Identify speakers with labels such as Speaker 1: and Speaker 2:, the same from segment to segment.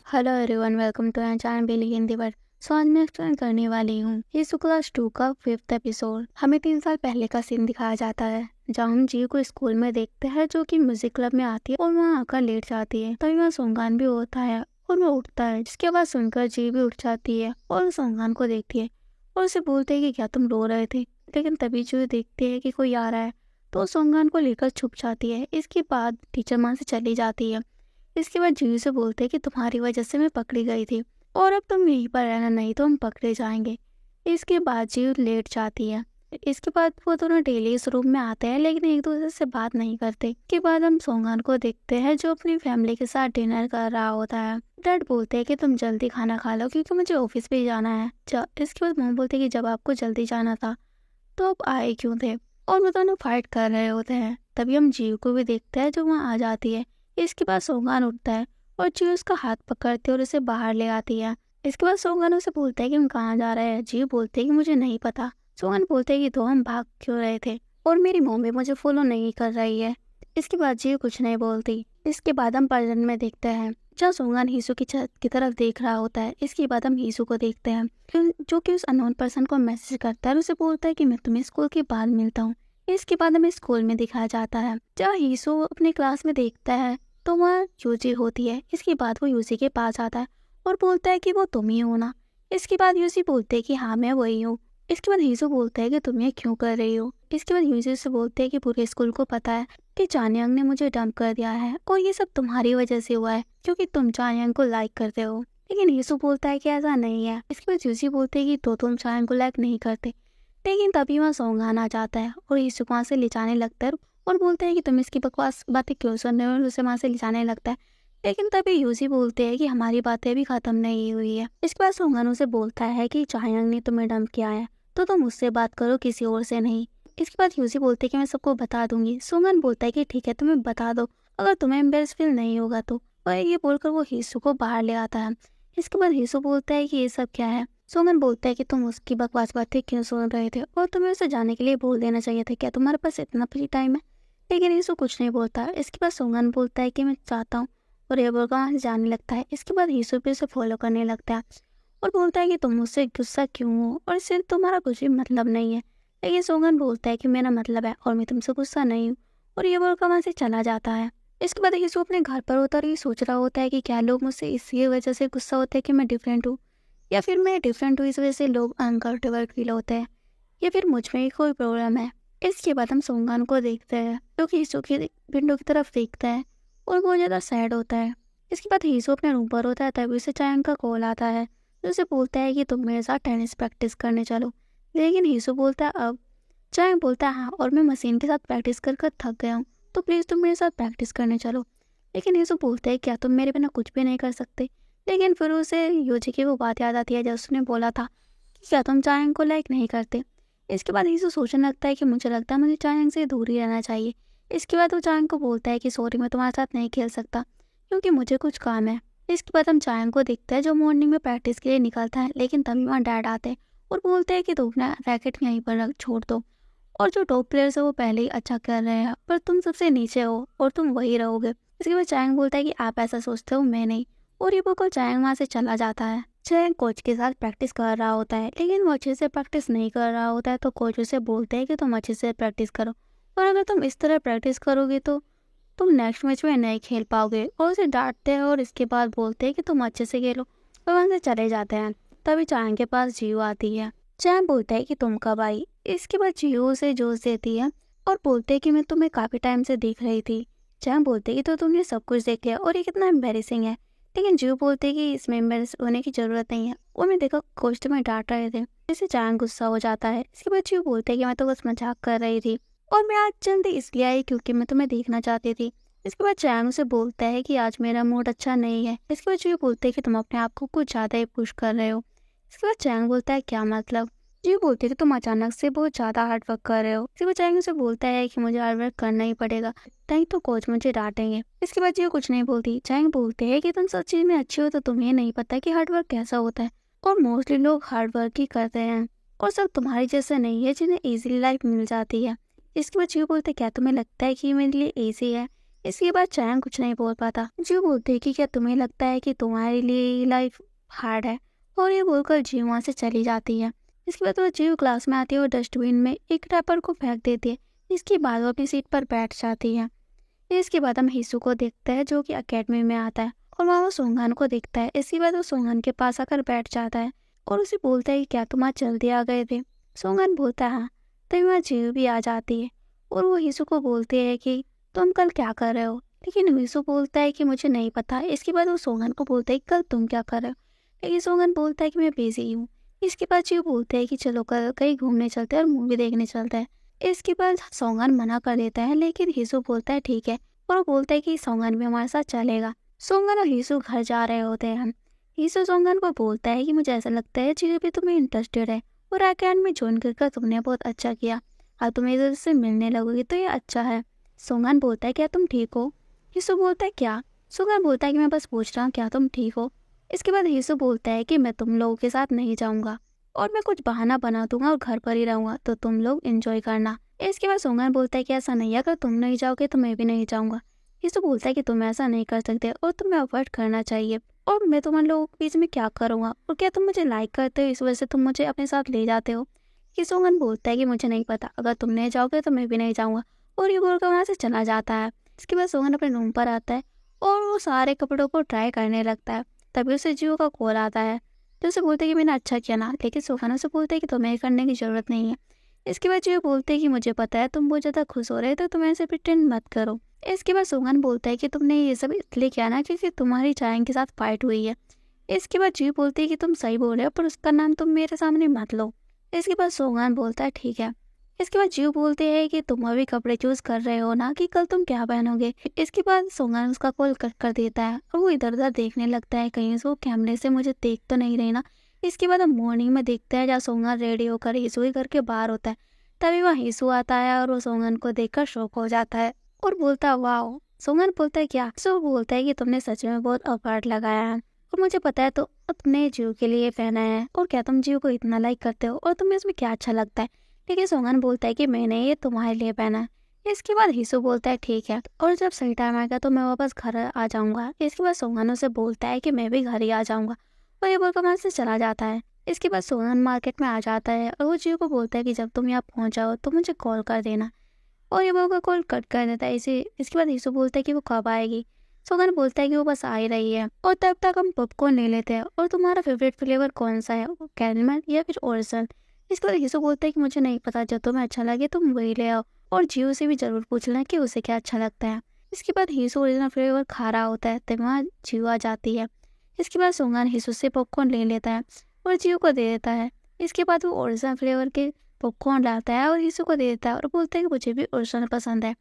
Speaker 1: Hello everyone, welcome to my channel Bailey Hindi word. आज मैं explain करने वाली हूँ यीशु क्लास 2 का 5th एपिसोड। हमें 3 साल पहले का सीन दिखाया जाता है जहाँ हम जीव को स्कूल में देखते हैं जो कि म्यूजिक क्लब में आती है और वहाँ आकर लेट जाती है। तभी वहाँ सोंगान भी होता है और वो उठता है, जिसके बाद सुनकर जीव भी उठ जाती है और सोंगान को देखती है और उसे बोलते है कि क्या तुम रो रहे थे। लेकिन तभी जीव देखते है कि कोई आ रहा है तो सोंगान को लेकर छुप जाती है। इसके बाद टीचर वहाँ से चली जाती है। इसके बाद जीव से बोलते हैं कि तुम्हारी वजह से मैं पकड़ी गई थी और अब तुम यहीं पर रहना, नहीं तो हम पकड़े जाएंगे। इसके बाद जीव लेट जाती है। इसके बाद वो दोनों डेली इस रूम में आते हैं लेकिन एक दूसरे से बात नहीं करते। इसके बाद हम सोंगान को देखते हैं जो अपनी फैमिली के साथ डिनर कर रहा होता है। डैड बोलते हैं कि तुम जल्दी खाना खा लो क्योंकि मुझे ऑफिस भी जाना है। इसके बाद मॉम बोलते हैं कि जब आपको जल्दी जाना था तो आप आए क्यों थे, और वो दोनों फाइट कर रहे होते हैं। तभी हम जीव को भी देखते हैं जो वहाँ आ जाती है। इसके बाद सोंगान उठता है और जीव उसका हाथ पकड़ती है और उसे बाहर ले आती है। इसके बाद सोंगान उसे बोलता है कि हम कहाँ जा रहे हैं। जीव बोलते हैं कि मुझे नहीं पता। सोंगान बोलते हैं कि तो हम भाग क्यों रहे थे और मेरी मम्मी मुझे फॉलो नहीं कर रही है। इसके बाद जीव कुछ नहीं बोलती। इसके बाद हम प्रेजेंट में देखते हैं जहाँ सोंगान हीसू की छत की तरफ देख रहा होता है। इसके बाद हम हीसू को देखते हैं जो कि उस अननोन पर्सन को मैसेज करता है और उसे बोलता है कि मैं तुम्हें स्कूल के बाद मिलता हूँ। इसके बाद हमें स्कूल में दिखाया जाता है जहाँ हीसू अपने क्लास में देखता है तो वह यूजी होती है। इसके बाद वो यूजी के पास आता है और बोलता है कि वो तुम ही हो ना। इसके बाद यूजी बोलते है कि हाँ मैं वही हूँ। इसके बाद हीसू बोलता है कि तुम ये क्यों कर रही हो। इसके बाद यूजी से बोलते है कि पूरे स्कूल को पता है कि चानयांग ने मुझे डंप कर दिया है और ये सब तुम्हारी वजह से हुआ है क्योंकि तुम चानयांग को लाइक करते हो। लेकिन हीसू बोलता है कि ऐसा नहीं है। इसके बाद यूजी बोलते है कि तो तुम चानयांग को लाइक नहीं करते। लेकिन तभी वहाँ सोंगान आ जाता है और हीसू को वहाँ से ले जाने लगता है और बोलते हैं कि तुम इसकी बकवास बातें क्यों सुन रहे हो, और उसे वहाँ से ले जाने लगता है। लेकिन तभी यूजी बोलते हैं कि हमारी बातें भी खत्म नहीं हुई है। इसके बाद सोंगान उसे बोलता है कि चानयांग ने तुम्हें डंप किया है तो तुम उससे बात करो, किसी और से नहीं। इसके बाद यूजी बोलते हैं कि मैं सबको बता दूंगी। सोंगान बोलता है कि ठीक है तुम्हें बता दो, अगर तुम्हें एम्बेरस फील नहीं होगा तो। और ये बोलकर वो हीसू को बाहर ले आता है। इसके बाद हीसू बोलता है कि ये सब क्या है। सोंगन बोलता है कि तुम उसकी बकवास बातें क्यों सुन रहे थे और तुम्हें उसे जाने के लिए बोल देना चाहिए था। क्या तुम्हारे पास इतना फ्री टाइम है। लेकिन यीशु कुछ नहीं बोलता। इसके बाद सोंगन बोलता है कि मैं चाहता हूँ और ये बोलकर वहाँ से जाने लगता है। इसके बाद यीशु भी उसे फॉलो करने लगता है और बोलता है कि तुम मुझसे गुस्सा क्यों हो और इससे तुम्हारा कुछ भी मतलब नहीं है। लेकिन सोंगन बोलता है कि मेरा मतलब है और मैं तुमसे गुस्सा नहीं हूँ, और ये बोलकर वहाँ से चला जाता है। इसके बाद यीशु अपने घर पर होता और ये सोच रहा होता है कि क्या लोग मुझसे इसी वजह से गुस्सा होते हैं कि मैं डिफरेंट हूँ, या फिर मैं डिफरेंट हूँ इस वजह से लोग अनकंफर्टेबल फील होते हैं, या फिर मुझ में ही कोई प्रॉब्लम है। इसके बाद हम सोंगान को देखते हैं जो कि हीसू की विंडो की तरफ देखता है और बहुत ज़्यादा सैड होता है। इसके बाद हीसू अपने रूम पर होता है तभी उसे चायांग का कॉल आता है जो उसे बोलता है कि तुम मेरे साथ टेनिस प्रैक्टिस करने चलो। लेकिन हीसू बोलता है अब। चायांग बोलता है हाँ, और मैं मशीन के साथ प्रैक्टिस कर कर थक गया हूँ तो प्लीज़ तुम मेरे साथ प्रैक्टिस करने चलो। लेकिन हीसू बोलता है क्या तुम मेरे बिना कुछ भी नहीं कर सकते। लेकिन फिर उसे यूजी की वो बात याद आती है जब उसने बोला था कि क्या तुम चायांग को लाइक नहीं करते। इसके बाद यीशु सोचने लगता है कि मुझे लगता है मुझे चायांग से दूर ही रहना चाहिए। इसके बाद वो चायांग को बोलता है कि सॉरी मैं तुम्हारे साथ नहीं खेल सकता क्योंकि मुझे कुछ काम है। इसके बाद हम चायांग को देखते हैं जो मॉर्निंग में प्रैक्टिस के लिए निकलता है। लेकिन तभी वहाँ डैड आते हैं और बोलते हैं कि तुम अपना रैकेट यहीं पर रख छोड़ दो, और जो टॉप प्लेयर्स है वो पहले ही अच्छा कर रहे हैं पर तुम सबसे नीचे हो और तुम वही रहोगे। इसके बाद चायांग बोलता है कि आप ऐसा सोचते हो, मैं नहीं। और ये बोलकर चायांग वहाँ से चला जाता है। चायांग कोच के साथ प्रैक्टिस कर रहा होता है लेकिन वो अच्छे से प्रैक्टिस नहीं कर रहा होता है तो कोच उसे बोलते हैं कि तुम अच्छे से प्रैक्टिस करो, और अगर तुम इस तरह प्रैक्टिस करोगे तो तुम नेक्स्ट मैच में नहीं खेल पाओगे। और उसे डांटते हैं और इसके बाद बोलते हैं कि तुम अच्छे से खेलो, और वहाँ से चले जाते हैं। तभी चायांग के पास जियो आती है। चायांग बोलता है कि तुम कब आई। इसके बाद जियो उसे जोश देती है और बोलते हैं कि मैं तुम्हें काफ़ी टाइम से देख रही थी। चायांग बोलते हैं कि तो तुमने सब कुछ देख लिया और ये कितना एम्बेरसिंग है। लेकिन जियो बोलते हैं कि इसमें एम्बेरस होने की ज़रूरत नहीं है, और मैं देखा कोच तुम्हें डांट रहे थे। इससे चायांग गुस्सा हो जाता है। इसके बाद जियो बोलते हैं कि मैं तो बस मजाक कर रही थी और मैं आज जल्दी इसलिए आई क्योंकि मैं तुम्हें देखना चाहती थी। इसके बाद चायांग उसे बोलता है कि आज मेरा मूड अच्छा नहीं है। इसके बाद जियो बोलते हैं कि तुम अपने आप को कुछ ज़्यादा ही पुश कर रहे हो। इसके बाद चायांग बोलता है क्या मतलब। जी बोलती है कि तुम अचानक से बहुत ज़्यादा हार्ड वर्क कर रहे हो। इसके बाद चायांग उसे बोलता है कि मुझे हार्ड वर्क करना ही पड़ेगा, नहीं तो कोच मुझे डांटेंगे। इसके बाद जियो कुछ नहीं बोलती। चायांग बोलते हैं कि तुम सब चीज़ में अच्छी हो तो तुम्हें नहीं पता कि हार्ड वर्क कैसा होता है, और मोस्टली लोग हार्ड वर्क ही करते हैं और सब तुम्हारी जैसे नहीं है जिन्हें ईजिली लाइफ मिल जाती है। इसके बाद जियो बोलते क्या तुम्हें लगता है कि मेरे लिए ईजी है इसके बाद चायांग कुछ नहीं बोल पाता। जीव बोलती है कि क्या तुम्हें लगता है कि तुम्हारे लिए लाइफ हार्ड है, और ये बोलकर जीव वहाँ से चली जाती है। इसके बाद वो जीव क्लास में आती है और डस्टबिन में एक रैपर को फेंक देती है। इसके बाद वो अपनी सीट पर बैठ जाती है। इसके बाद हम हिसू को देखते हैं जो कि अकेडमी में आता है, और वहाँ वो सोंगन को देखता है। इसके बाद वो सोंगन के पास आकर बैठ जाता है और उसे बोलता है कि क्या तुम आज जल्दी आ गए थे। सोंगन बोलता है हाँ। तभी वहाँ जीव भी आ जाती है और वो हिसू को बोलती है कि तुम कल क्या कर रहे हो, लेकिन हिसू बोलता है कि मुझे नहीं पता। इसके बाद वो सोंगन को बोलता है कि कल तुम क्या कर रहे हो, लेकिन सोंगन बोलता है कि मैं बिजी हूँ। इसके बाद जीव बोलते हैं कि चलो कल कहीं घूमने चलते हैं और मूवी देखने चलते हैं। इसके बाद सोंगन मना कर देता है, लेकिन हिसू बोलता है ठीक है, और वो बोलता है कि सोंगन भी हमारे साथ चलेगा। सोंगन और हिसू घर जा रहे होते हैं। हिसू सोंगन को बोलता है कि मुझे ऐसा लगता है जीव भी तुम्हें इंटरेस्टेड है, और अकेडमी में ज्वाइन कर तुमने बहुत अच्छा किया। अब तुम इधर से मिलने लगोगी तो ये अच्छा है। सोंगन बोलता है क्या तुम ठीक हो। हिसू बोलता है क्या। सोंगन बोलता है कि मैं बस पूछ रहा हूँ क्या तुम ठीक हो। इसके बाद हिसू बोलता है कि मैं तुम लोगों के साथ नहीं जाऊंगा, और मैं कुछ बहाना बना दूंगा और घर पर ही रहूंगा, तो तुम लोग एंजॉय करना। इसके बाद सोंगन बोलता है कि ऐसा नहीं है, अगर तुम नहीं जाओगे तो मैं भी नहीं जाऊंगा। हिसू बोलता है कि तुम ऐसा नहीं कर सकते और तुम्हें अवॉइड करना चाहिए, और मैं तुम लोगों के बीच में क्या करूंगा, और क्या तुम मुझे लाइक करते हो इस वजह से तुम मुझे अपने साथ ले जाते हो। कि सोंगन बोलता है कि मुझे नहीं पता, अगर तुम नहीं जाओगे तो मैं भी नहीं जाऊंगा, और ये बोलकर वहाँ से चला जाता है। इसके बाद सोंगन अपने रूम पर आता है और वो सारे कपड़ों को ट्राई करने लगता है। तभी उसे जियो का कॉल आता है, जो उसे बोलते हैं कि मैंने अच्छा किया ना, लेकिन सोंगन उसे बोलते हैं कि तुम्हें करने की जरूरत नहीं है। इसके बाद जियो बोलते हैं कि मुझे पता है तुम बहुत ज़्यादा खुश हो रहे तो तुम ऐसे प्रिटेंड मत करो। इसके बाद सोंगन बोलता है कि तुमने ये सब इसलिए किया ना क्योंकि तुम्हारी चायांग के साथ फाइट हुई है। इसके बाद जियो बोलती है कि तुम सही बोल रहे हो, पर उसका नाम तुम मेरे सामने मत लो। इसके बाद सोंगन बोलता है ठीक है। इसके बाद जीव बोलते हैं कि तुम अभी कपड़े चूज कर रहे हो ना कि कल तुम क्या पहनोगे। इसके बाद सोंगन उसका कॉल कट कर देता है और वो इधर उधर देखने लगता है कहीं से वो कैमरे से मुझे देख तो नहीं रही ना। इसके बाद हम मॉर्निंग में देखते हैं जहाँ सोंगन रेडी होकर हिसू के घर के बाहर होता है। तभी वहाँ हिसू आता है और वो सोंगन को देखकर शॉक हो जाता है और बोलता है वाह। सोंगन बोलता है क्या। सो बोलता है कि तुमने सच में बहुत एफर्ट लगाया है, और मुझे पता है तो तुमने जीव के लिए पहना है, और क्या तुम जीव को इतना लाइक करते हो और तुम्हें इसमें क्या अच्छा लगता है। लेकिन सोंगन बोलता है कि मैंने ये तुम्हारे लिए पहना है। इसके बाद हिसू बोलता है ठीक है, और जब सही टाइम आएगा तो मैं वापस घर आ जाऊंगा। इसके बाद सोंगन उसे बोलता है कि मैं भी घर ही आ जाऊंगा, और ये बोलकर वहाँ से चला जाता है। इसके बाद सोंगन मार्केट में आ जाता है और वो जीव को बोलता है कि जब तुम यहाँ पहुँच जाओ तो मुझे कॉल कर देना, और ये बोलकर कॉल कट कर देता है इसे। इसके बाद हिसू बोलता है कि वो कब आएगी। सोंगन बोलता है कि वो बस आ ही रही है, और तब तक हम पॉपकॉर्न ले लेते हैं। और तुम्हारा फेवरेट फ्लेवर कौन सा है, कैरमल या फिर ओरिजिनल। इसके बाद हिसू बोलता है कि मुझे नहीं पता, जो तुम्हें अच्छा लगे तुम वही ले आओ, और जियो से भी जरूर पूछ लें कि उसे क्या अच्छा लगता है। इसके बाद हिसू ओरिजिनल फ्लेवर खा रहा होता है तब वहाँ जियो आ जाती है। इसके बाद सोंगन हिसू से पॉपकॉर्न ले लेता है और जियो को दे देता है। इसके बाद वो ओरिजिनल फ्लेवर के पॉपकॉर्न लाता है और हिसू को दे देता है और बोलता है कि मुझे भी ओरिजिनल पसंद है।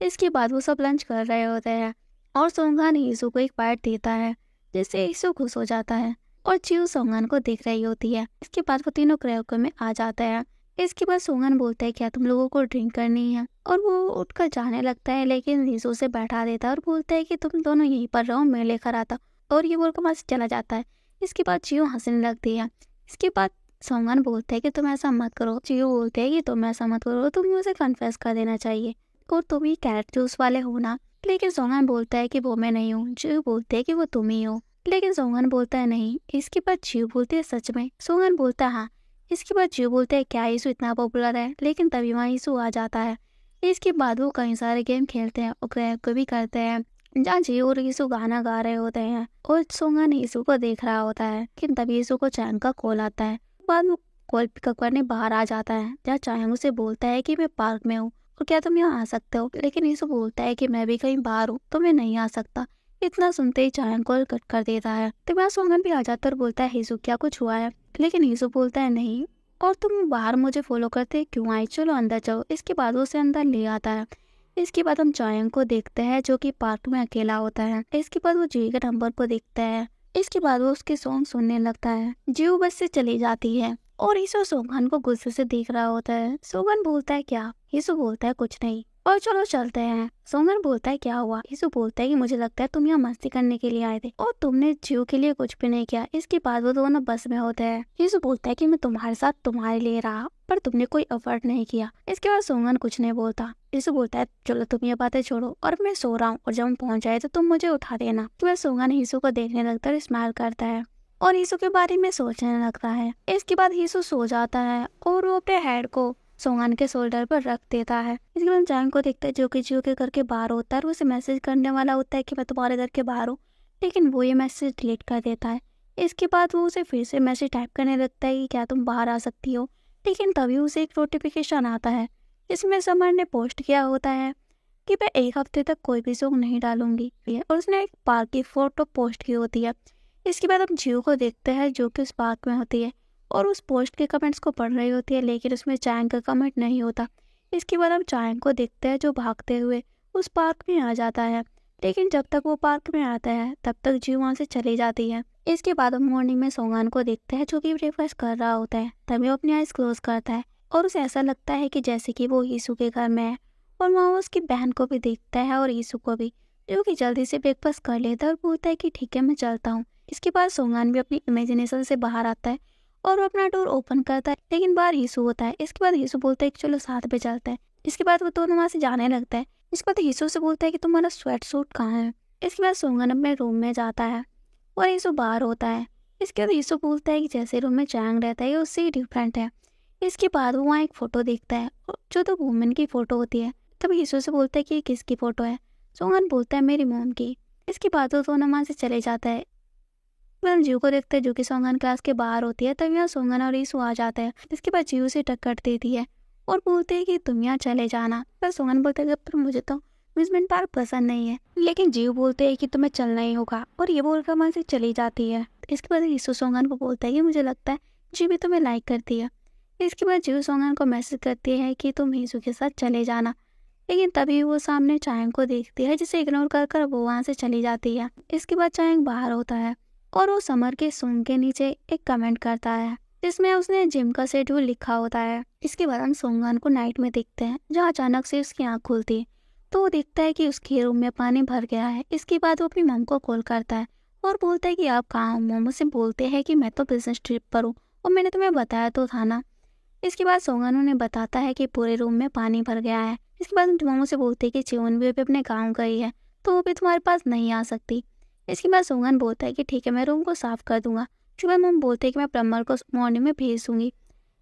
Speaker 1: इसके बाद वो सब लंच कर रहे होते हैं और सोंगन हिसू को एक बाइट देता है, जिससे हिसू खुश हो जाता है और चियो सोंगन को देख रही होती है। इसके बाद वो तीनों क्रेओके में आ जाता है। इसके बाद सोंगन बोलता है क्या तुम लोगों को ड्रिंक करनी है, और वो उठकर जाने लगता है, लेकिन हिसू उसे बैठा देता है और बोलता है कि तुम दोनों यहीं पर रहो, मैं लेकर आता, और ये बोलकर वहाँ से चला जाता है। इसके बाद चियो हंसने लगती है। इसके बाद सोंगन बोलता है कि तुम ऐसा मत करो। चियो बोलते है कि तुम ऐसा मत करो, तुम्हें उसे कन्फेस कर देना चाहिए, और तुम ही कैरेट जूस वाले हो ना। लेकिन सोंगन बोलता है कि वो मैं नहीं हूँ। चियो बोलते है कि वो तुम ही हो, लेकिन सोंगन बोलता है नहीं। इसके बाद जियो बोलती है सच में। सोंगन बोलता है हाँ। इसके बाद जियो बोलते है क्या यीशु इतना पॉपुलर है, लेकिन तभी वहाँ यीशु आ जाता है। इसके बाद वो कई सारे गेम खेलते हैं और क्रैक को भी करते हैं, जहाँ जियो और यीशु गाना गा रहे होते हैं, और सोंगन यीशु को देख रहा होता है। लेकिन तभी यीशु को चांग का कॉल आता है। बाद वो कॉल पिकअप करने बाहर आ जाता है, जहाँ चांग उसे बोलता है कि मैं पार्क में हूँ और क्या तुम यहाँ आ सकते हो। लेकिन यीशु बोलता है कि मैं भी कहीं बाहर हूँ तो मैं नहीं आ सकता। इतना सुनते ही चायांग कॉल कट कर देता है। तो वहाँ सोंगन भी आ जाता है और बोलता है हिसू क्या कुछ हुआ है, लेकिन हिसू बोलता है नहीं, और तुम बाहर मुझे फॉलो करते क्यों आई, चलो अंदर जाओ। इसके बाद वो उसे अंदर ले आता है। इसके बाद हम चायांग को देखते हैं जो कि पार्क में अकेला होता है। इसके बाद वो जी के नंबर को देखता है। इसके बाद वो उसके सॉन्ग सुनने लगता है। जीव बस से चली जाती है और हिसू सोंगन को गुस्से से देख रहा होता है। सोंगन बोलता है क्या। हिसू बोलता है कुछ नहीं। और चलो चलते हैं। सोंगन बोलता है क्या हुआ? यीशु बोलता है कि मुझे लगता है तुम यहाँ मस्ती करने के लिए आए थे और तुमने जियो के लिए कुछ भी नहीं किया। इसके बाद वो दोनों बस में होते हैं। यीशु बोलता है कि मैं तुम्हारे साथ तुम्हारे लिए रहा पर तुमने कोई एफर्ट नहीं किया। इसके बाद सोंगन कुछ नहीं बोलता। यीशु बोलता है चलो तुम ये बातें छोड़ो और मैं सो रहा हूँ और जब हम पहुंच जाए तो तुम मुझे उठा देना। तो वह सोंगन यीशु को देखने लगता है, स्माइल करता है और यीशु के बारे में सोचने लगता है। इसके बाद यीशु सो जाता है और वो अपने हेड को सोंगन के शोल्डर पर रख देता है। इसके बाद चांग को देखता है जो कि जियो के घर के बाहर होता है और उसे मैसेज करने वाला होता है कि मैं तुम्हारे घर के बाहर हूँ, लेकिन वो ये मैसेज डिलीट कर देता है। इसके बाद वो उसे फिर से मैसेज टाइप करने लगता है कि क्या तुम बाहर आ सकती हो, लेकिन तभी उसे एक नोटिफिकेशन आता है जिसमें समर ने पोस्ट किया होता है कि मैं 1 हफ्ते तक कोई भी सॉन्ग नहीं डालूंगी और उसने एक पार्क की फोटो पोस्ट की होती है। इसके बाद हम जियो को देखते हैं जो कि उस पार्क में होती है और उस पोस्ट के कमेंट्स को पढ़ रही होती है, लेकिन उसमें चांग का कमेंट नहीं होता। इसके बाद हम चांग को देखते हैं जो भागते हुए उस पार्क में आ जाता है, लेकिन जब तक वो पार्क में आता है तब तक जियो वहाँ से चली जाती है। इसके बाद हम मॉर्निंग में सोंगान को देखते हैं जो कि ब्रेकफास्ट कर रहा होता है। तभी वो अपनी आइज क्लोज करता है और उसे ऐसा लगता है कि जैसे कि वो यीशु के घर में है और वहाँ वो उसकी बहन को भी देखता है और यीशु को भी, जो कि जल्दी से ब्रेकफास्ट कर लेता है और बोलता है कि ठीक है मैं चलता हूँ। इसके बाद सोंगान भी अपनी इमेजिनेशन से बाहर आता है और वो अपना डोर ओपन करता है, लेकिन बाहर यीशु होता है। इसके बाद यीशु बोलता है कि चलो साथ में चलते हैं। इसके बाद वो दोनों वहाँ से जाने लगता है। इसके बाद यीशु से बोलता है कि तुम्हारा स्वेट सूट कहाँ है। इसके बाद सोंगन अपने रूम में जाता है और यीशु बाहर होता है। इसके बाद यीशु बोलता है कि जैसे रूम में चांग रहता है उससे ही डिफरेंट है। इसके बाद वो वहाँ एक फोटो देखता है जो तो वुमेन की फोटो होती है। तब यीशु से बोलता है कि ये किसकी फोटो है। सोंगन बोलता है मेरी मॉम की। इसके बाद वो दोनों वहाँ से चले जाता है। हम जियो को देखते हैं जो कि सोंगन क्लास के बाहर होती है। तब यहाँ सोंगन और यीशु आ जाता है। इसके बाद जियो से टक्कर देती है और बोलते हैं कि तुम यहाँ चले जाना। पर सोंगन बोलते हैं पर मुझे तो अम्यूजमेंट पार्क पसंद नहीं है, लेकिन जियो बोलते हैं कि तुम्हें चलना ही होगा और ये बोलकर वहाँ से चली जाती है। इसके बाद यीशु सोंगन को बोलता है कि मुझे लगता है जी भी तुम्हें लाइक करती है। इसके बाद जियो सोंगन को मैसेज करती है कि तुम यीशु के साथ चले जाना, लेकिन तभी वो सामने चांग को देखती है जिसे इग्नोर कर कर वो वहाँ से चली जाती है। इसके बाद चांग बाहर होता है और वो समर के सॉन्ग के नीचे एक कमेंट करता है जिसमें उसने जिम का शेड्यूल लिखा होता है। इसके बाद हम सोंगन को नाइट में देखते हैं जहाँ अचानक से उसकी आंख खुलती है तो वो देखता है कि उसके रूम में पानी भर गया है। इसके बाद वो अपनी मॉम को कॉल करता है और बोलता है कि आप कहाँ हो। मॉम से बोलते हैं कि मैं तो बिजनेस ट्रिप पर हूँ और मैंने तुम्हें बताया तो था ना। इसके बाद सोंगन उन्हें बताता है कि पूरे रूम में पानी भर गया है। इसके बाद मोमो से बोलते हैं कि चिवन भी अभी अपने गाँव गई है तो वो भी तुम्हारे पास नहीं आ सकती। इसके बाद सोंगन बोलता है कि ठीक है मैं रूम को साफ कर दूंगा। उसके मम बोलते हैं कि मैं प्लम्बर को मॉर्निंग में भेज दूंगी।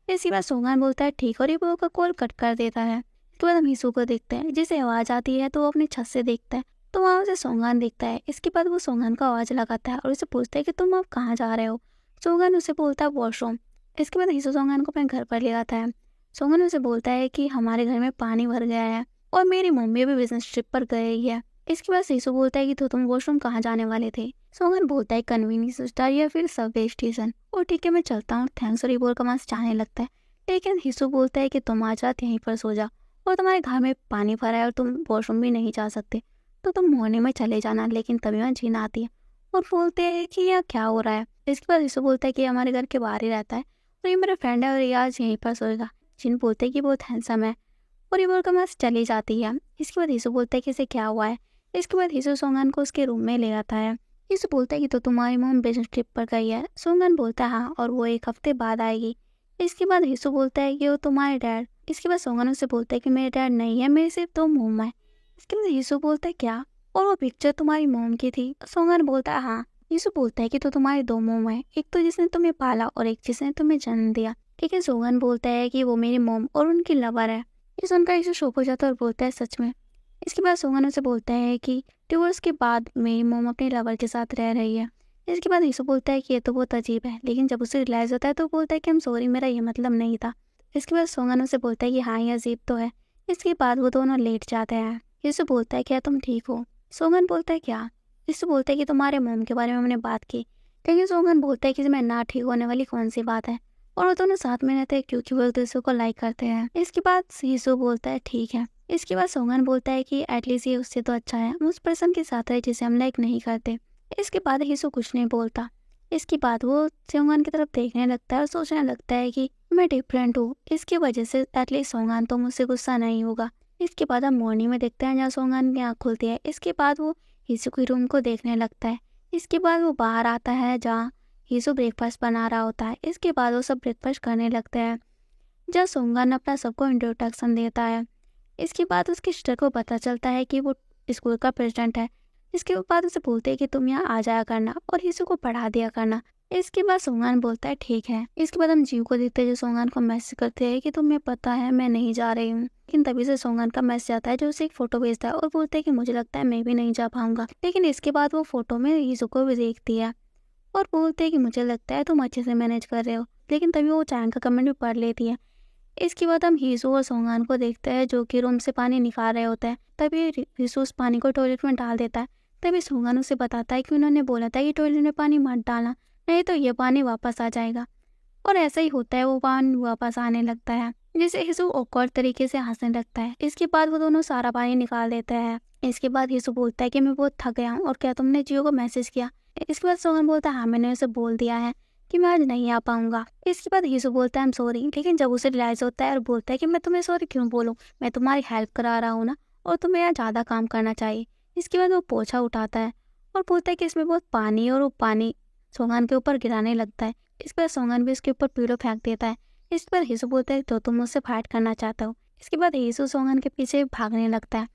Speaker 1: इसके बाद सोंगन बोलता है ठीक, और ये वो का कॉल कट कर देता है। इसके बाद हम यीशु को देखते हैं जिसे आवाज़ आती है तो वो अपनी छत से देखता है तो वहाँ उसे सोंगन देखता है। इसके बाद वो सोंगन को आवाज़ लगाता है और उसे पूछता है कि तुम अब कहाँ जा रहे हो। सोंगन उसे बोलता है वॉशरूम। इसके बाद यीशु सोंगन को अपने घर पर ले आता है। सोंगन उसे बोलता है कि हमारे घर में पानी भर गया है और मेरी मम्मी भी बिजनेस ट्रिप पर गई है। इसके बाद यीशु बोलता है कि तो तुम वॉशरूम कहाँ जाने वाले थे। सोंगन बोलता है कन्वीनियंस स्टोर या फिर सबवे स्टेशन। और ठीक है मैं चलता हूँ, थैंक्स, और ये बोलकर वहाँ से जाने लगता है। लेकिन यीशु बोलता है कि तुम आज रात यहीं पर सो जाओ और तुम्हारे घर में पानी भरा है और तुम वॉशरूम भी नहीं जा सकते तो तुम मॉर्निंग में चले जाना। लेकिन तभी वहाँ जीन आती है और बोलते हैं कि यह क्या हो रहा है। इसके बाद यीशु बोलता है कि हमारे घर के बाहर ही रहता है और ये मेरा फ्रेंड है और ये आज यहीं पर सोएगा। जिन बोलते हैं कि बहुत हैंडसम है और ये बोलकर वहाँ से चली जाती है। इसके बाद यीशु बोलता है कि इसे क्या हुआ है। इसके बाद यीशु सोंगन को उसके रूम में ले आता है। यीशु बोलता है कि तो तुम्हारी मॉम बिजनेस ट्रिप पर गई है। सोंगन बोलता है हाँ, और वो 1 हफ्ते बाद आएगी। इसके बाद यीशु बोलता है कि वो तुम्हारे डैड। इसके बाद सोंगन उससे बोलता है कि मेरे डैड नहीं है, मेरे सिर्फ 2 मॉम है। इसके बाद यीशु बोलता है क्या, और वो पिक्चर तुम्हारी मॉम की थी। सोंगन बोलता है हाँ। यीशु बोलता है कि तो तुम्हारी 2 मॉम है, एक तो जिसने तुम्हें पाला और एक जिसने तुम्हें जन्म दिया। लेकिन सोंगन बोलता है कि वो मेरी मॉम और उनकी लवर है। ये सुनकर यीशु शॉक हो जाता है और बोलता है सच में। इसके बाद सोंगन उसे बोलता है कि डिवोर्स के बाद मेरी मॉम अपने लवर के साथ रह रही है। इसके बाद यीशु बोलता है कि ये तो बहुत अजीब है, लेकिन जब उसे रियलाइज होता है तो बोलता है कि हम सॉरी, मेरा ये मतलब नहीं था। इसके बाद सोंगन उसे बोलता है कि हाँ ये अजीब तो है। इसके बाद वो दोनों लेट जाते हैं। यीशु बोलता है क्या तुम ठीक हो। सोंगन बोलता है क्या। यीशु बोलता है कि तुम्हारे मॉम के बारे में हमने बात की। लेकिन सोंगन बोलता है कि मैं ना ठीक होने वाली कौन सी बात है, और वो दोनों साथ में रहते हैं क्योंकि वो एक दूसरे को लाइक करते हैं। इसके बाद यीशु बोलता है ठीक है। इसके बाद सोंगन बोलता है कि एटलीस्ट ये उससे तो अच्छा है, हम उस पर्सन के साथ है जिसे हम लाइक नहीं करते। इसके बाद यीशु कुछ नहीं बोलता। इसके बाद वो सोंगन की तरफ देखने लगता है और सोचने लगता है कि मैं डिफरेंट हूँ, इसकी वजह से एटलीस्ट सोंगन तो मुझसे गुस्सा नहीं होगा। इसके बाद हम मॉर्निंग में देखते हैं जहाँ सोंगन की आँख खुलती है। इसके बाद वो हीसू के रूम को देखने लगता है। इसके बाद वो बाहर आता है जहाँ हीसू ब्रेकफास्ट बना रहा होता है। इसके बाद वो सब ब्रेकफास्ट करने लगते हैं जहाँ सोंगन अपना सबको इंट्रोडक्शन देता है। इसके बाद उसके सिस्टर को पता चलता है कि वो स्कूल का प्रेसिडेंट है। इसके बाद उसे बोलते हैं कि तुम यहाँ आ जाया करना और हीसू को पढ़ा दिया करना। इसके बाद सोंगन बोलता है ठीक है। इसके बाद हम जीव को देखते हैं जो सोंगन को मैसेज करते हैं कि तुम्हें पता है मैं नहीं जा रही हूँ। लेकिन तभी से सोंगन का मैसेज आता है जो उसे एक फोटो भेजता है और बोलते हैं कि मुझे लगता है मैं भी नहीं जा पाऊंगा। लेकिन इसके बाद वो फोटो में हीसू को भी देखती है और बोलते हैं कि मुझे लगता है तुम अच्छे से मैनेज कर रहे हो। लेकिन तभी वो चांग का कमेंट भी पढ़ लेती है। इसके बाद हम हीसू और सोंगन को देखते हैं जो कि रूम से पानी निकाल रहे होते हैं। तभी हीसू उस पानी को टॉयलेट में डाल देता है। तभी सोंगन उसे बताता है कि उन्होंने बोला था कि टॉयलेट में पानी मत डालना, नहीं तो ये पानी वापस आ जाएगा। और ऐसा ही होता है, वो पानी वापस आने लगता है जिसे हीसू ऑकवर्ड तरीके से हंसने लगता है। इसके बाद वो दोनों सारा पानी निकाल देते हैं। इसके बाद हीसू बोलता है कि मैं बहुत थक गया हूँ और क्या तुमने जियो को मैसेज किया। इसके बाद सोंगन बोलता है हाँ मैंने उसे बोल दिया है कि मैं आज नहीं आ पाऊंगा। इसके बाद हीसू बोलता है आई एम सॉरी। लेकिन जब उसे रियलाइज होता है और बोलता है कि मैं तुम्हें सॉरी क्यों बोलूँ, मैं तुम्हारी हेल्प करा रहा हूँ ना और तुम्हें यहाँ ज़्यादा काम करना चाहिए। इसके बाद वो पोछा उठाता है और बोलता है कि इसमें बहुत पानी है और वो पानी सोंगन के ऊपर गिराने लगता है। इसके बाद सोंगन भी इसके ऊपर पीलो फेंक देता है। इसके बाद हीसू बोलता है तो तुम मुझसे फाइट करना चाहते हो। इसके बाद हीसू सोंगन के पीछे भागने लगता है।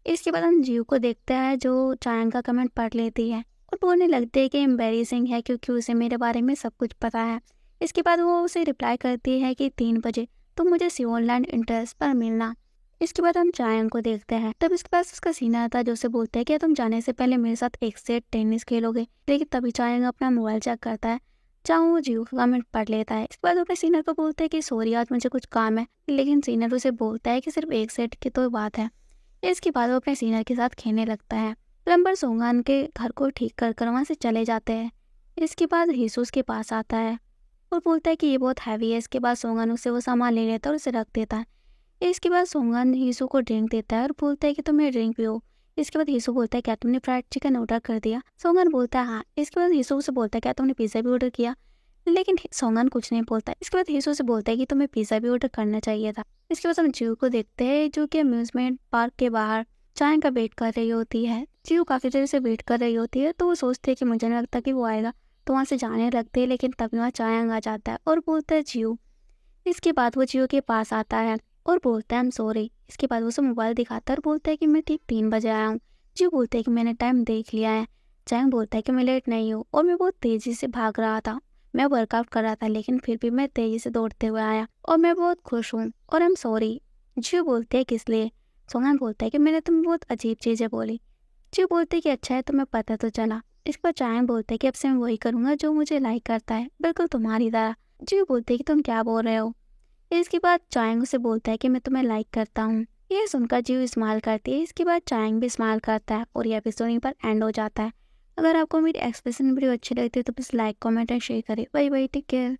Speaker 1: इसके बाद हम जीव को देखते हैं जो चांग का कमेंट पढ़ लेती है और बोलने लगती है कि एम्बेरसिंग है क्योंकि उसे मेरे बारे में सब कुछ पता है। इसके बाद वो उसे रिप्लाई करती है कि 3 बजे तुम मुझे सियोलैंड इंटरेस्ट पर मिलना। इसके बाद हम चायांग को देखते हैं। तब इसके पास उसका सीनियर था जो उसे बोलता है कि तुम जाने से पहले मेरे साथ एक सेट टेनिस खेलोगे। लेकिन तभी चायांग अपना मोबाइल चेक करता है जहाँ वो जीव का कमेंट पढ़ लेता है। इसके बाद अपने सीनियर को बोलता है कि सॉरी आज मुझे कुछ काम है। लेकिन सीनियर उसे बोलता है कि सिर्फ एक सेट की तो बात है। इसके बाद वो अपने सीनियर के साथ खेलने लगता है। प्लम्बर सोंगन के घर को ठीक कर वहाँ से चले जाते हैं। इसके बाद हीसू के पास आता है और बोलता है कि ये बहुत हैवी है। इसके बाद सोंगन उसे वो सामान ले लेता है और उसे रख देता है। इसके बाद सोंगन हीसू को ड्रिंक देता है और बोलता है कि तुम्हें ड्रिंक पियो। इसके बाद हीसू बोलता है क्या तुमने फ्राइड चिकन ऑर्डर कर दिया। सोंगन बोलता है हाँ। इसके बाद हीसू से बोलता है क्या तुमने पिज़्ज़ा भी ऑर्डर किया। लेकिन सोंगन कुछ नहीं बोलता। इसके बाद हीसू से बोलता है कि तुम्हें पिज़्ज़ा भी ऑर्डर करना चाहिए था। इसके बाद हम जीव को देखते हैं जो कि अम्यूजमेंट पार्क के बाहर चाय का वेट कर रही होती है। जीव काफ़ी देर से वेट कर रही होती है तो वो सोचती है कि मुझे नहीं लगता कि वो आएगा, तो वहाँ से जाने लगते हैं। लेकिन तभी वहाँ चायांग आ जाता है और बोलता है जीव। इसके बाद वो जीव के पास आता है और बोलता है आई एम सॉरी। इसके बाद वो उसे मोबाइल दिखाता है और बोलता है कि मैं ठीक 3 बजे आया हूँ। जीव बोलता है कि मैंने टाइम देख लिया है। चायांग बोलता है कि मैं लेट नहीं हूँ और मैं बहुत तेज़ी से भाग रहा था, मैं वर्कआउट कर रहा था लेकिन फिर भी मैं तेज़ी से दौड़ते हुए आया और मैं बहुत खुश हूँ और आई एम सॉरी। जीव बोलते हैं किस लिए। सोंगन बोलता है कि मैंने तुम्हें बहुत अजीब चीज़ें बोली। जीव बोलते है कि अच्छा है तुम्हें पता तो चला। इसके बाद चायांग बोलता है कि अब से मैं वही करूँगा जो मुझे लाइक करता है, बिल्कुल तुम्हारी तरह। जीव बोलते है कि तुम क्या बोल रहे हो। इसके बाद चायांग उसे बोलता है कि मैं तुम्हें लाइक करता हूँ। ये सुनकर जीव इस्तेमाल करती है। इसके बाद चायांग भी इस्तेमाल करता है और ये एपिसोड यहीं पर एंड हो जाता है। अगर आपको मेरी एक्सप्रेशन वीडियो अच्छी लगती है तो please like comment and share करें। Bye bye, take care.